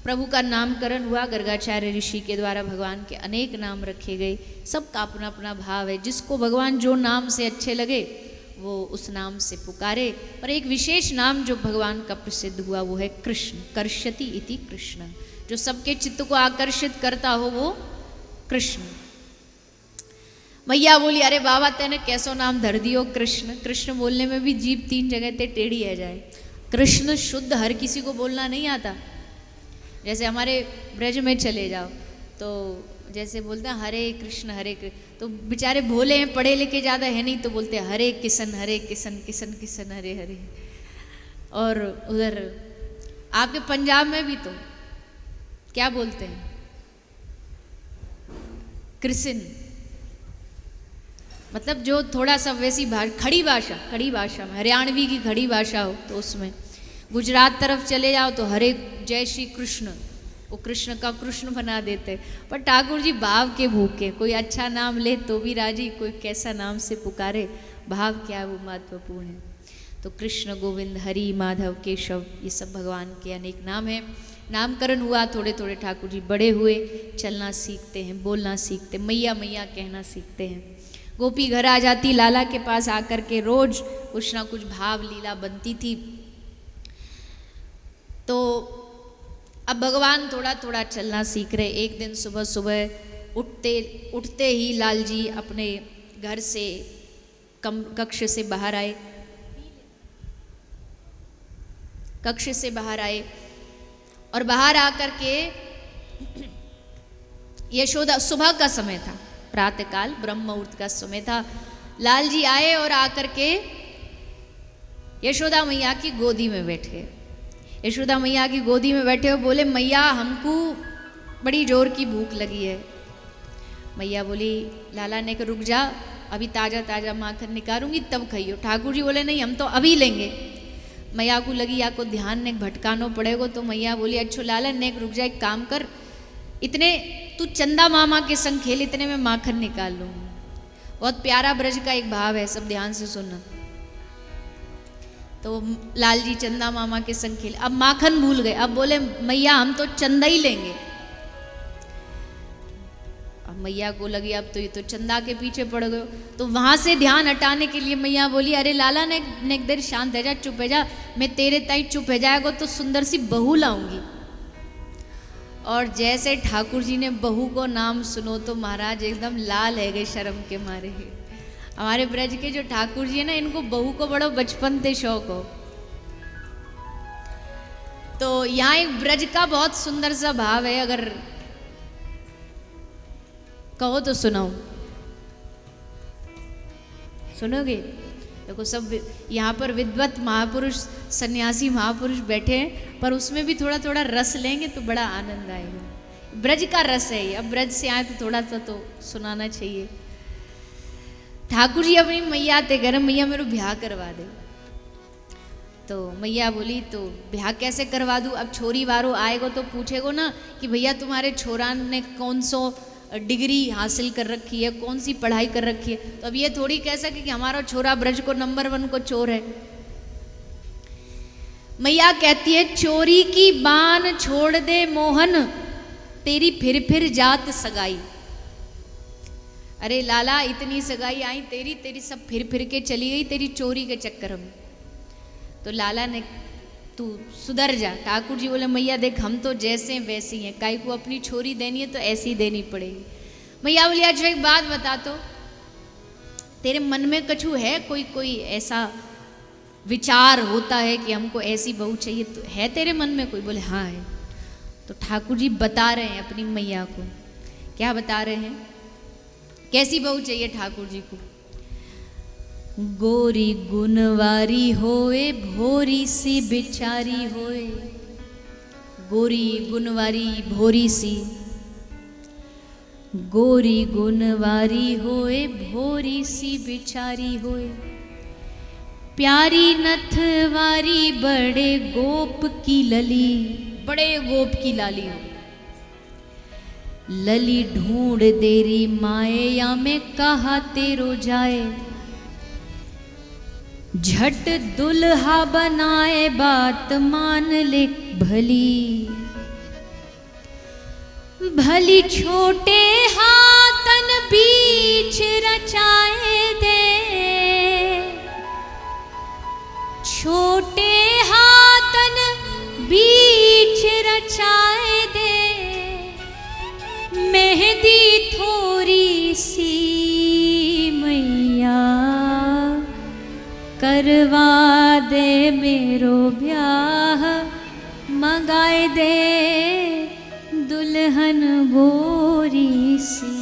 प्रभु का नामकरण हुआ, गर्गाचार्य ऋषि के द्वारा भगवान के अनेक नाम रखे गए। सबका अपना अपना भाव है, जिसको भगवान जो नाम से अच्छे लगे वो उस नाम से पुकारे। पर एक विशेष नाम जो भगवान का प्रसिद्ध हुआ वो है कृष्ण, कर्षति इति कृष्ण। जो सबके चित्त को आकर्षित करता हो वो कृष्ण। मैया बोली, अरे बाबा तेने कैसो नाम धर दियो कृष्ण। कृष्ण बोलने में भी जीभ 3 जगह ते टेढ़ी है जाए। कृष्ण शुद्ध हर किसी को बोलना नहीं आता। जैसे हमारे ब्रज में चले जाओ तो जैसे बोलते हैं हरे कृष्ण हरे कृष्ण, तो बेचारे भोले हैं, पढ़े लिखे ज़्यादा है नहीं, तो बोलते हैं हरे किशन किशन किशन हरे हरे। और उधर आपके पंजाब में भी तो क्या बोलते हैं, कृष्ण। मतलब जो थोड़ा सा वैसी खड़ी भाषा में, हरियाणवी की खड़ी भाषा हो तो उसमें। गुजरात तरफ चले जाओ तो हरे जय श्री कृष्ण, वो कृष्ण का कृष्ण बना देते। पर ठाकुर जी भाव के भूखे, कोई अच्छा नाम ले तो भी राजी, कोई कैसा नाम से पुकारे, भाव क्या है वो महत्वपूर्ण है। तो कृष्ण, गोविंद, हरि, माधव, केशव, ये सब भगवान के अनेक नाम हैं। नामकरण हुआ, थोड़े थोड़े ठाकुर जी बड़े हुए, चलना सीखते हैं, बोलना सीखते, मैया मैया कहना सीखते हैं। गोपी घर आ जाती, लाला के पास आकर के रोज कुछ ना कुछ भाव लीला बनती थी। तो अब भगवान थोड़ा थोड़ा चलना सीख रहे। एक दिन सुबह सुबह उठते ही लाल जी अपने घर से कक्ष से बाहर आए, और बाहर आकर के यशोदा, सुबह का समय था, प्रातःकाल ब्रह्म मुहूर्त का समय था। लाल जी आए और आकर के यशोदा मैया की गोदी में बैठे। यशोदा मैया की गोदी में बैठे हो, बोले मैया हमको बड़ी जोर की भूख लगी है। मैया बोली, लाला ने कहा रुक जा, अभी ताज़ा ताज़ा माखन निकालूंगी तब खाइयो। ठाकुर जी बोले नहीं हम तो अभी लेंगे। मैया को लगी या को ध्यान ने भटकानो पड़ेगा, तो मैया बोली अच्छो लाला नेक रुक जा, एक काम कर, इतने तू चंदा मामा के संग खेल, इतने में माखन निकाल लूँगी। बहुत प्यारा ब्रज का एक भाव है, सब ध्यान से सुनना। तो लाल जी चंदा मामा के संग खेले। अब माखन भूल गए, अब बोले मैया हम तो चंदा ही लेंगे। अब मैया को लगी अब तो ये तो चंदा के पीछे पड़ गए। तो वहां से ध्यान हटाने के लिए मैया बोली, अरे लाला ने एक देर शांत है जा, चुप है जा, मैं तेरे ताई चुप है जाएगा तो सुंदर सी बहू लाऊंगी। और जैसे ठाकुर जी ने बहू को नाम सुनो तो महाराज एकदम लाल है गए शर्म के मारे। हमारे ब्रज के जो ठाकुर जी है ना, इनको बहू को बड़ा बचपन से शौक हो। तो यहाँ एक ब्रज का बहुत सुंदर सा भाव है, अगर कहो तो सुनाओ, सुनोगे? देखो सब यहाँ पर विद्वत महापुरुष, सन्यासी महापुरुष बैठे हैं, पर उसमें भी थोड़ा थोड़ा रस लेंगे तो बड़ा आनंद आएगा। ब्रज का रस है ये, अब ब्रज से आए तो थोड़ा सा तो सुनाना चाहिए। ठाकुर जी अपनी मैया ते घर, मैया मेरे ब्याह करवा दे। तो मैया बोली तो ब्याह कैसे करवा दूँ? अब छोरी वारो आएगो तो पूछेगो ना कि भैया तुम्हारे छोरा ने कौन सो डिग्री हासिल कर रखी है, कौन सी पढ़ाई कर रखी है। तो अब ये थोड़ी कह सके कि हमारा छोरा ब्रज को नंबर 1 को चोर है। मैया कहती है चोरी की बान छोड़ दे मोहन, तेरी फिर जात सगाई। अरे लाला इतनी सगाई आई तेरी, तेरी सब फिर के चली गई तेरी चोरी के चक्कर में। तो लाला ने तू सुधर जा। ठाकुर जी बोले मैया देख हम तो जैसे वैसी हैं, काई को अपनी छोरी देनी है तो ऐसी देनी पड़ेगी। मैया बोली आज एक बात बता, तो तेरे मन में कछु है, कोई ऐसा विचार होता है कि हमको ऐसी बहू चाहिए, तो है तेरे मन में कोई? बोले हाँ है। तो ठाकुर जी बता रहे हैं अपनी मैया को, क्या बता रहे हैं, कैसी बहू चाहिए ठाकुर जी को? गोरी गुणवारी होए, भोरी सी बिचारी होए। गोरी गुणवारी भोरी सी, गोरी गुणवारी होए, भोरी सी बिचारी होए। प्यारी नथवारी बड़े गोप की लली, बड़े गोप की लाली हो। लली ढूंढ देरी माया में कहा तेरो जाए, झट दुल्हा बनाए बात मान ले भली। भली छोटे हाथन बीच रचाए दे, छोटे हाथन बीच रचाए दे, मेहंदी थोड़ी सी मैया करवा दे मेरो ब्याह, मंगाए दे दुल्हन गोरी सी।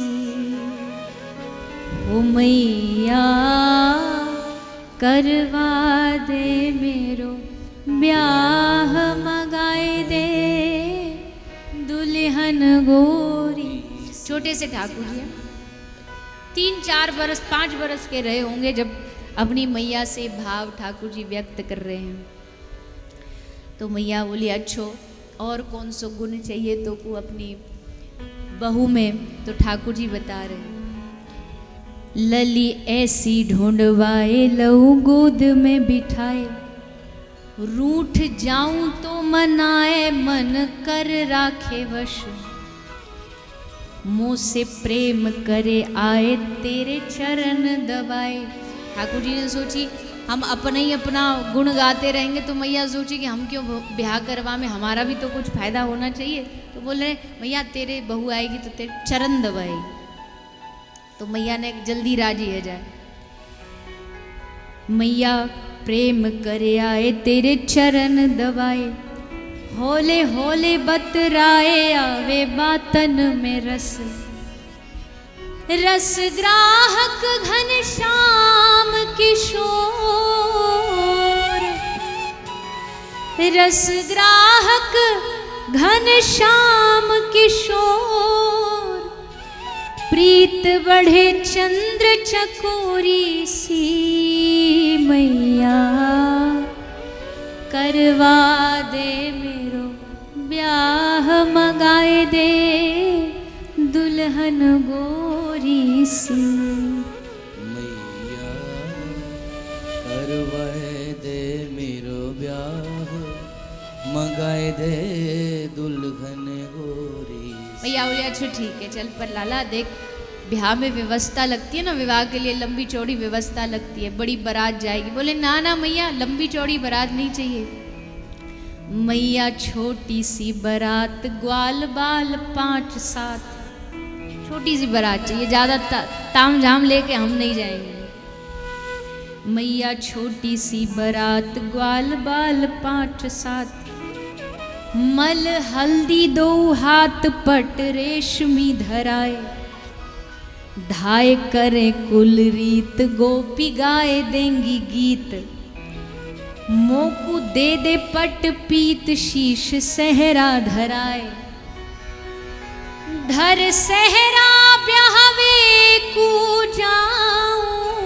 ओ मैया करवा दे मेरो ब्याह, मंगाए दे दुल्हन गोरी। छोटे से ठाकुर जी 3-4 बरस 5 बरस के रहे होंगे जब अपनी मैया से भाव ठाकुर जी व्यक्त कर रहे हैं। तो मैया बोली अच्छो और कौन सो गुण चाहिए तो को अपनी बहू में। तो ठाकुर जी बता रहे लली ऐसी ढूंढवाए लहू गोद में बिठाए, रूठ जाऊं तो मनाए मन कर राखे वश, मुँह से प्रेम करे आए तेरे चरण दबाए। ठाकुर जी ने सोची हम अपना ही अपना गुण गाते रहेंगे तो मैया सोची कि हम क्यों ब्याह करवा में, हमारा भी तो कुछ फायदा होना चाहिए। तो बोल रहे मैया तेरे बहू आएगी तो तेरे चरण दबाएगी। तो मैया ने जल्दी राजी है जाए। मैया प्रेम करे आए तेरे चरण दबाए, होले होले बतराए आवे बातन में रस, रस ग्राहक घनश्याम किशोर, रस ग्राहक घनश्याम किशोर, प्रीत बढ़े चंद्र चकोरी सी मैया करवा दे मेरो ब्याह, मंगाए दे दुल्हन गोरी सी। मैया करवाए दे मेरो ब्याह, मंगाए दे दुल्हन गोरी सी। मैया बोले अच्छा ठीक है चल, पर लाला देख ब्याह में व्यवस्था लगती है ना, विवाह के लिए लंबी चौड़ी व्यवस्था लगती है, बड़ी बारात जाएगी। बोले ना ना मैया लंबी चौड़ी बारात नहीं चाहिए। मैया छोटी सी बारात ग्वाल बाल 5-7, छोटी सी बारात चाहिए, ज़्यादा ताम झाम लेके हम नहीं जाएंगे। मैया छोटी सी बारात ग्वाल बाल 5-7, मल हल्दी 2 हाथ पट रेशमी धराए, धाय करे कुल रीत गोपी गाए देंगी गीत, मोकू दे दे पट पीत शीश सहरा धराए, धर सहरा ब्याहवे को जाऊं,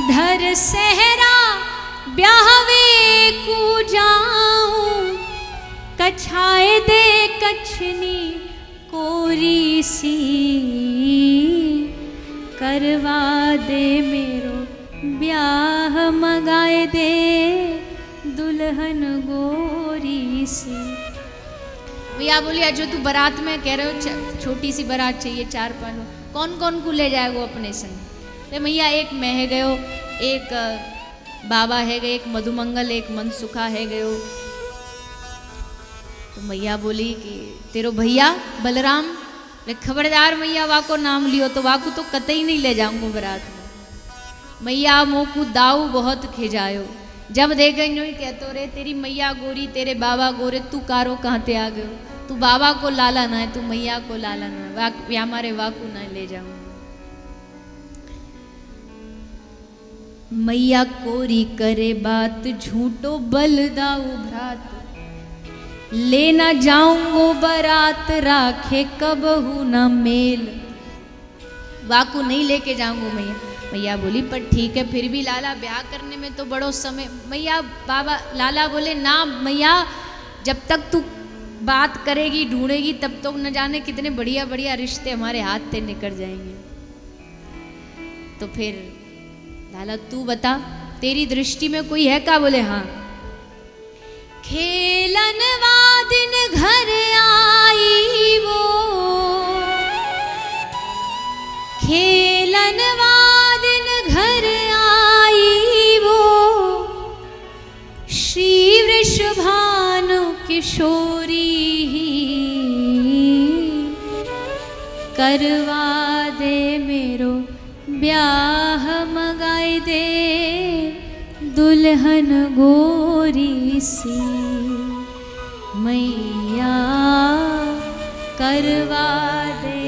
धर सहरा ब्याहवे को जाऊं, कछाए दे कछनी कोरी सी, करवा दे मेरो ब्याह, मंगाए दे दुल्हन गोरी सी। भैया बोलिए जो तू बारात में कह रहे हो छोटी सी बारात चाहिए 4-5, कौन कौन को ले जाएगो अपने संग? तो मैया एक मैं है गयो, एक बाबा है गए, एक मधुमंगल, एक मनसुखा है गयो। तो मैया बोली कि तेरो भैया बलराम, खबरदार मैया वाको नाम लियो तो वाको तो कतई नहीं ले जाऊंगा बारात में। मैया मोकू दाऊ बहुत खिजायो, जब देखे यूं कहतो रे तेरी मैया गोरी तेरे बाबा गोरे, तू कारो कहाँ ते आ गयो, तू बाबा को लाला ना है, तू मैया को लाला ना है, हमारे वाकू ना ले जाऊं। मैया कोरी करे बात झूठो बल दाऊ भ्रात, लेना जाऊंगो बारात राखे कबहू ना मेल, वाकू नहीं लेके जाऊंगो मैया। मैया बोली पर ठीक है फिर भी लाला ब्याह करने में तो बड़ो समय। मैया बाबा लाला बोले ना मैया, जब तक तू बात करेगी ढूंढेगी तब तो न जाने कितने बढ़िया बढ़िया रिश्ते हमारे हाथ से निकल जाएंगे। तो फिर लाला तू बता तेरी दृष्टि में कोई है का? बोले हाँ। खेलन वादिन घर आई किशोरी करवा दे मेरो ब्याह मगाए दे दुल्हन गोरी सी मैया करवा दे